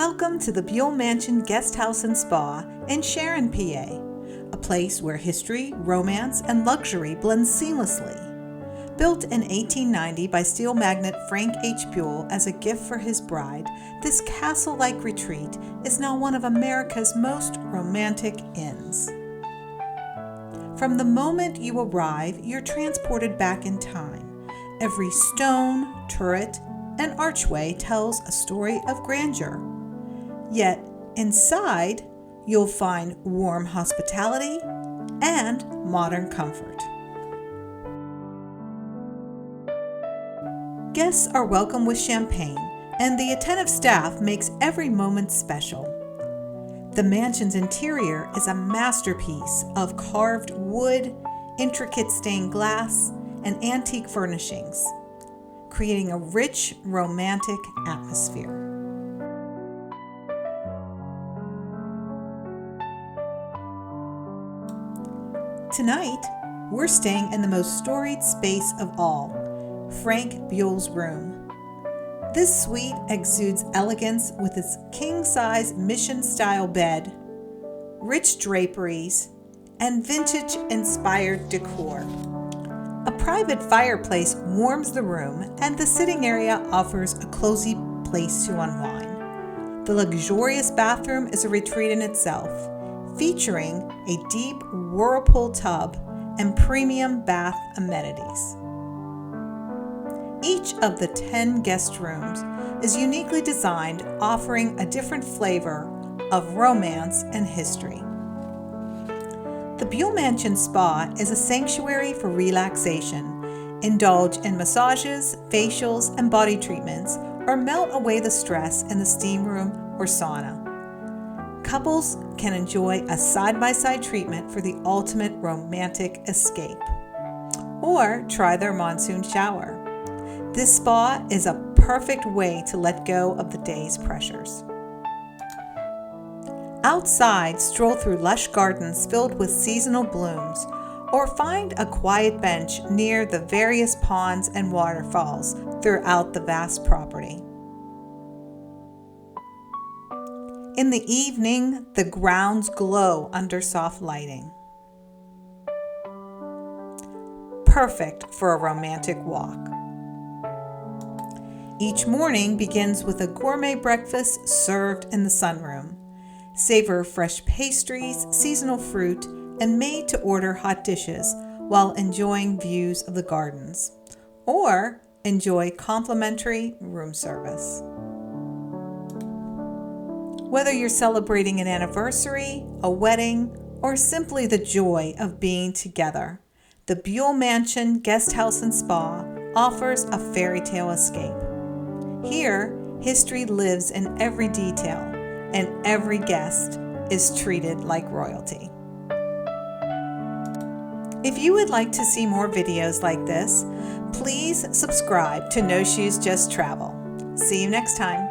Welcome to the Buhl Mansion Guesthouse and Spa in Sharon, PA, a place where history, romance, and luxury blend seamlessly. Built in 1890 by steel magnate Frank Buhl as a gift for his bride, this castle-like retreat is now one of America's most romantic inns. From the moment you arrive, you're transported back in time. Every stone, turret, and archway tells a story of grandeur. Yet, inside, you'll find warm hospitality and modern comfort. Guests are welcome with champagne, and the attentive staff makes every moment special. The mansion's interior is a masterpiece of carved wood, intricate stained glass, and antique furnishings, creating a rich, romantic atmosphere. Tonight, we're staying in the most storied space of all, Frank Buhl's room. This suite exudes elegance with its king-size mission-style bed, rich draperies, and vintage-inspired decor. A private fireplace warms the room, and the sitting area offers a cozy place to unwind. The luxurious bathroom is a retreat in itself, featuring a deep whirlpool tub and premium bath amenities. Each of the 10 guest rooms is uniquely designed, offering a different flavor of romance and history. The Buhl Mansion Spa is a sanctuary for relaxation. Indulge in massages, facials, and body treatments, or melt away the stress in the steam room or sauna. Couples can enjoy a side-by-side treatment for the ultimate romantic escape, or try their monsoon shower. This spa is a perfect way to let go of the day's pressures. Outside, stroll through lush gardens filled with seasonal blooms, or find a quiet bench near the various ponds and waterfalls throughout the vast property. In the evening, the grounds glow under soft lighting. Perfect for a romantic walk. Each morning begins with a gourmet breakfast served in the sunroom. Savor fresh pastries, seasonal fruit, and made-to-order hot dishes while enjoying views of the gardens. Or enjoy complimentary room service. Whether you're celebrating an anniversary, a wedding, or simply the joy of being together, the Buhl Mansion Guesthouse and Spa offers a fairy tale escape. Here, history lives in every detail, and every guest is treated like royalty. If you would like to see more videos like this, please subscribe to No Shoes Just Travel. See you next time.